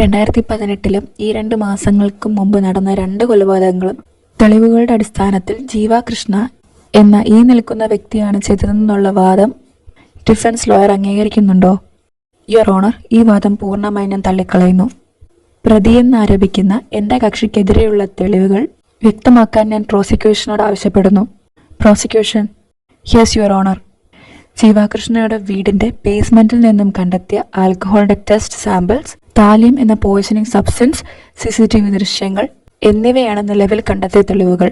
2018 ഈ 2 മാസങ്ങൾക്ക് മുമ്പ് നടന്ന 2 കൊലപാതകങ്ങളും തെളിവുകളുടെ അടിസ്ഥാനത്തിൽ ജീവ കൃഷ്ണ എന്ന ഈ നിൽക്കുന്ന വ്യക്തിയാണ് ചെയ്തതെന്നുള്ള വാദം ഡിഫൻസ് ലോയർ അംഗീകരിക്കുന്നുണ്ടോ? യുവർ ഓണർ, ഈ വാദം പൂർണ്ണമായി ഞാൻ തള്ളിക്കളയുന്നു. പ്രതിയെന്ന് ആരോപിക്കുന്ന എൻ്റെ കക്ഷിക്കെതിരെയുള്ള തെളിവുകൾ വ്യക്തമാക്കാൻ ഞാൻ പ്രോസിക്യൂഷനോട് ആവശ്യപ്പെടുന്നു. പ്രോസിക്യൂഷൻ. Yes your honour. ജീവകൃഷ്ണയുടെ വീടിന്റെ ബേസ്മെന്റിൽ നിന്നും കണ്ടെത്തിയ ആൽക്കഹോളിന്റെ ടെസ്റ്റ് സാമ്പിൾസ്, താലിയം എന്ന പോയിസണിംഗ് സബ്സ്റ്റൻസ്, CCTV ദൃശ്യങ്ങൾ എന്നിവയാണ് നിലവിൽ കണ്ടെത്തിയ തെളിവുകൾ.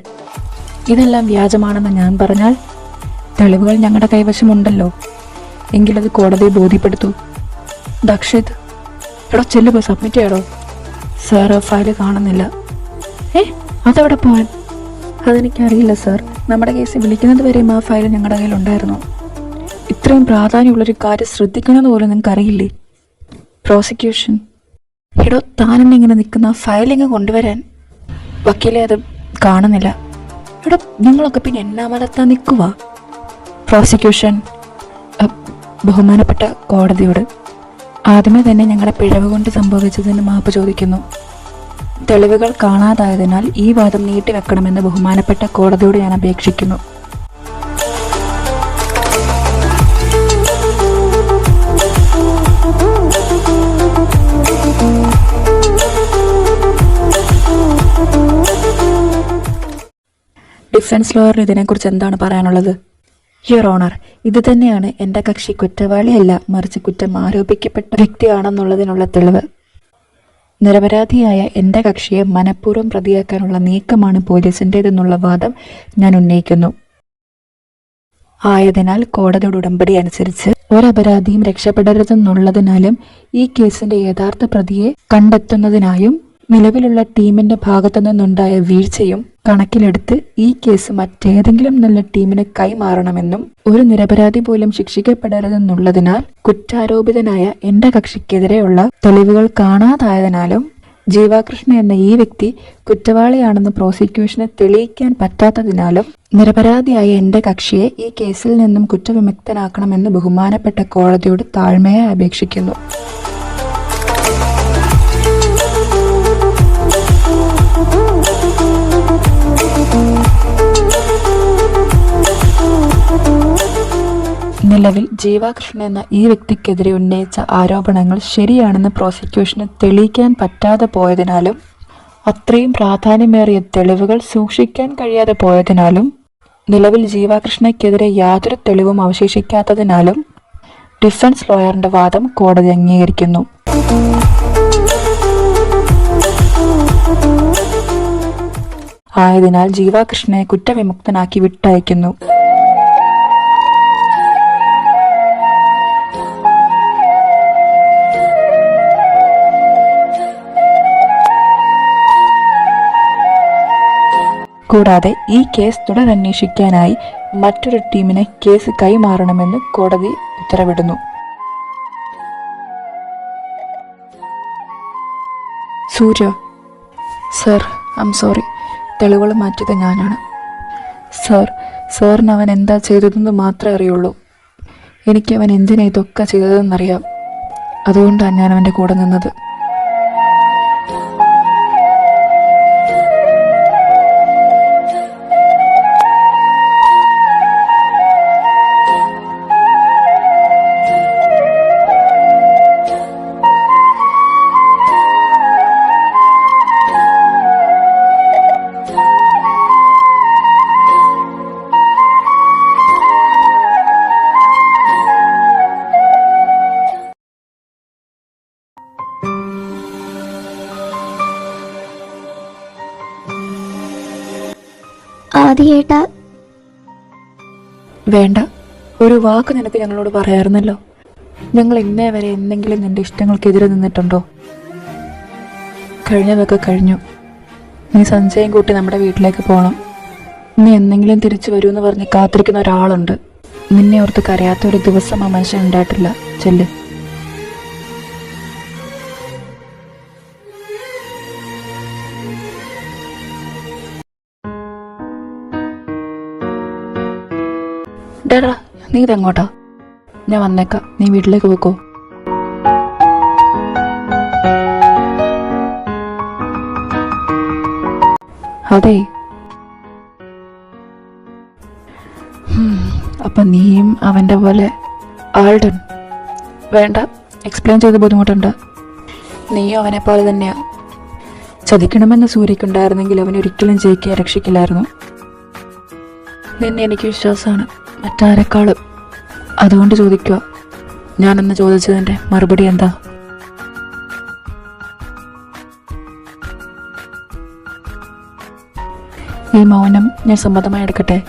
ഇതെല്ലാം വ്യാജമാണെന്ന് ഞാൻ പറഞ്ഞാൽ തെളിവുകൾ ഞങ്ങളുടെ കൈവശമുണ്ടല്ലോ. എങ്കിലത് കോടതിയെ ബോധ്യപ്പെടുത്തൂ. ദക്ഷിത്, എടോ ചെല്ലുപോ, സബ്മിറ്റ് ചെയ്യടോ. സാർ, ഫയല് കാണുന്നില്ല. അതെവിടെ പോവാൻ? അതെനിക്കറിയില്ല സാർ. നമ്മുടെ കേസ് വിളിക്കുന്നത് വരെയും ആ ഫയൽ ഞങ്ങളുടെ കയ്യിലുണ്ടായിരുന്നു. ഇത്രയും പ്രാധാന്യമുള്ളൊരു കാര്യം ശ്രദ്ധിക്കണമെന്ന് പോലും നിങ്ങൾക്ക് അറിയില്ലേ? പ്രോസിക്യൂഷൻ. എടോ, താനെന്നെ ഇങ്ങനെ നിൽക്കുന്ന ഫയലിങ് കൊണ്ടുവരാൻ. വക്കീലെ, അത് കാണുന്നില്ല. എടോ, നിങ്ങളൊക്കെ പിന്നെ എന്നാമലത്താൻ നിൽക്കുക? പ്രോസിക്യൂഷൻ. ബഹുമാനപ്പെട്ട കോടതിയോട് ആദ്യമേ തന്നെ ഞങ്ങളുടെ പിഴവ് കൊണ്ട് സംഭവിച്ചതിന് മാപ്പ് ചോദിക്കുന്നു. തെളിവുകൾ കാണാതായതിനാൽ ഈ വാദം നീട്ടിവെക്കണമെന്ന് ബഹുമാനപ്പെട്ട കോടതിയോട് ഞാൻ അപേക്ഷിക്കുന്നു. ഡിഫൻസ് ലോയറിന് ഇതിനെക്കുറിച്ച് എന്താണ് പറയാനുള്ളത്? യുവർ ഓണർ, ഇത് തന്നെയാണ് എൻ്റെ കക്ഷി കുറ്റവാളിയല്ല, മറിച്ച് കുറ്റം ആരോപിക്കപ്പെട്ട വ്യക്തിയാണെന്നുള്ളതിനുള്ള തെളിവ്. നിരപരാധിയായ എൻ്റെ കക്ഷിയെ മനഃപൂർവ്വം പ്രതിയാക്കാനുള്ള നീക്കമാണ് പോലീസിൻ്റേതെന്നുള്ള വാദം ഞാൻ ഉന്നയിക്കുന്നു. ആയതിനാൽ കോടതിയുടെ ഉടമ്പടി അനുസരിച്ച് ഒരപരാധിയും രക്ഷപ്പെടരുതെന്നുള്ളതിനാലും ഈ കേസിന്റെ യഥാർത്ഥ പ്രതിയെ കണ്ടെത്തുന്നതിനായും നിലവിലുള്ള ടീമിന്റെ ഭാഗത്തു നിന്നുണ്ടായ വീഴ്ചയും കണക്കിലെടുത്ത് ഈ കേസ് മറ്റേതെങ്കിലും നല്ല ടീമിന് കൈമാറണമെന്നും ഒരു നിരപരാധി പോലും ശിക്ഷിക്കപ്പെടരുതെന്നുള്ളതിനാൽ കുറ്റാരോപിതനായ എൻ്റെ കക്ഷിക്കെതിരെയുള്ള തെളിവുകൾ കാണാതായതിനാലും ജീവകൃഷ്ണ എന്ന ഈ വ്യക്തി കുറ്റവാളിയാണെന്ന് പ്രോസിക്യൂഷന് തെളിയിക്കാൻ പറ്റാത്തതിനാലും നിരപരാധിയായ എൻ്റെ കക്ഷിയെ ഈ കേസിൽ നിന്നും കുറ്റവിമുക്തനാക്കണമെന്ന് ബഹുമാനപ്പെട്ട കോടതിയോട് താഴ്മയായി അപേക്ഷിക്കുന്നു. നിലവിൽ ജീവകൃഷ്ണ എന്ന ഈ വ്യക്തിക്കെതിരെ ഉന്നയിച്ച ആരോപണങ്ങൾ ശരിയാണെന്ന് പ്രോസിക്യൂഷന് തെളിയിക്കാൻ പറ്റാതെ പോയതിനാലും അത്രയും പ്രാധാന്യമേറിയ തെളിവുകൾ സൂക്ഷിക്കാൻ കഴിയാതെ പോയതിനാലും നിലവിൽ ജീവകൃഷ്ണയ്ക്കെതിരെ യാതൊരു തെളിവും അവശേഷിക്കാത്തതിനാലും ഡിഫൻസ് ലോയറിന്റെ വാദം കോടതി അംഗീകരിക്കുന്നു. ആയതിനാൽ ജീവകൃഷ്ണയെ കുറ്റവിമുക്തനാക്കി വിട്ടയക്കുന്നു. കൂടാതെ ഈ കേസ് തുടരന്വേഷിക്കാനായി മറ്റൊരു ടീമിനെ കേസ് കൈമാറണമെന്ന് കോടതി ഉത്തരവിടുന്നു. സൂര്യ. Sir, I'm sorry. തെളിവുകൾ മാറ്റിയത് ഞാനാണ്. സാറിന് അവൻ എന്താ ചെയ്തതെന്ന് മാത്രമേ അറിയുള്ളൂ. എനിക്ക് അവൻ എന്തിനാ ഇതൊക്കെ ചെയ്തതെന്നറിയാം. അതുകൊണ്ടാണ് ഞാൻ അവൻ്റെ കൂടെ നിന്നത്. ആദിയേട്ടാ, വേണ്ട. ഒരു വാക്ക് നിനക്ക് ഞങ്ങളോട് പറയാറുന്നല്ലോ. ഞങ്ങൾ ഇന്നേ വരെ എന്തെങ്കിലും നിന്റെ ഇഷ്ടങ്ങൾക്കെതിരെ നിന്നിട്ടുണ്ടോ? കഴിഞ്ഞതൊക്കെ കഴിഞ്ഞു. നീ സഞ്ജയം കൂട്ടി നമ്മുടെ വീട്ടിലേക്ക് പോകണം. നീ എന്തെങ്കിലും തിരിച്ചു വരുമെന്ന് പറഞ്ഞ് കാത്തിരിക്കുന്ന ഒരാളുണ്ട്. നിന്നെ ഓർത്ത് കരയാത്ത ഒരു ദിവസം ആ മനുഷ്യൻ ഉണ്ടായിട്ടില്ല. ചെല്ല്. ഡേടാ, നീ ഇതെങ്ങോട്ടാ? ഞാൻ വന്നേക്കാം, നീ വീട്ടിലേക്ക് പോക്കോ. അതെ. അപ്പം നീയും അവൻ്റെ പോലെ ആൾഡൻ? വേണ്ട, എക്സ്പ്ലെയിൻ ചെയ്ത് ബുദ്ധിമുട്ടുണ്ട്. നീയും അവനെ പോലെ തന്നെയാ. ചതിക്കണമെന്ന് സൂര്യക്കുണ്ടായിരുന്നെങ്കിൽ അവനൊരിക്കലും ജയിക്കാൻ രക്ഷിക്കില്ലായിരുന്നു. നിന്നെ എനിക്ക് വിശ്വാസമാണ്, മറ്റാരെക്കാളും. അതുകൊണ്ട് ചോദിക്കുക, ഞാനെന്ന് ചോദിച്ചതിൻ്റെ മറുപടി എന്താ? ഈ മൗനം ഞാൻ സമ്മതമായി എടുക്കട്ടെ?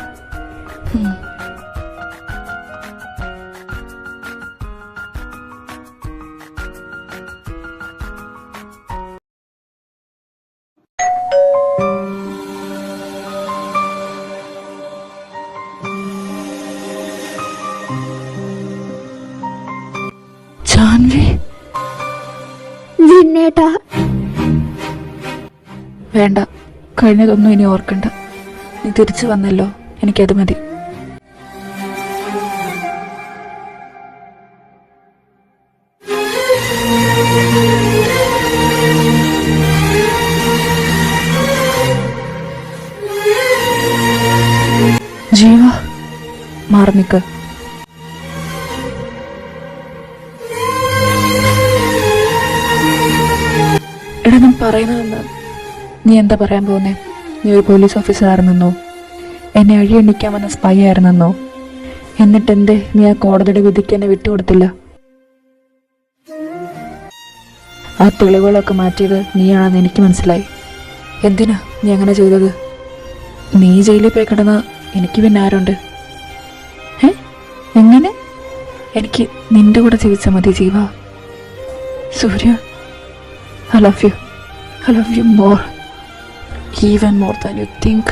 ജാൻവി, ജിന്നേട്ടാ. വേണ്ട, കഴിഞ്ഞതൊന്നും ഇനി ഓർക്കണ്ട. നീ തിരിച്ചു വന്നല്ലോ, എനിക്കത് മതി. ജീവ, മാറി നിൽക്ക്. എടാ, ഞാൻ പറയുന്നതെന്ന് നീ എന്താ പറയാൻ പോകുന്നേ? നീ ഒരു പോലീസ് ഓഫീസർ ആയിരുന്നെന്നോ? എന്നെ അഴിയെണ്ണിക്കാൻ വന്ന സ്പൈ ആയിരുന്നെന്നോ? എന്നിട്ടെന്തേ നീ ആ കോടതിയുടെ വിധിക്ക് എന്നെ വിട്ടുകൊടുത്തില്ല? ആ തെളിവുകളൊക്കെ മാറ്റിയത് നീയാണെന്ന് എനിക്ക് മനസ്സിലായി. എന്തിനാ നീ അങ്ങനെ ചെയ്തത്? നീ ജയിലിൽ പോയി കിടന്ന എനിക്ക് പിന്നെ ആരുണ്ട്? എങ്ങനെ? എനിക്ക് നിന്റെ കൂടെ ജീവിച്ചാൽ മതി ജീവ. സൂര്യ, I love you. I love you more. Even more than you think.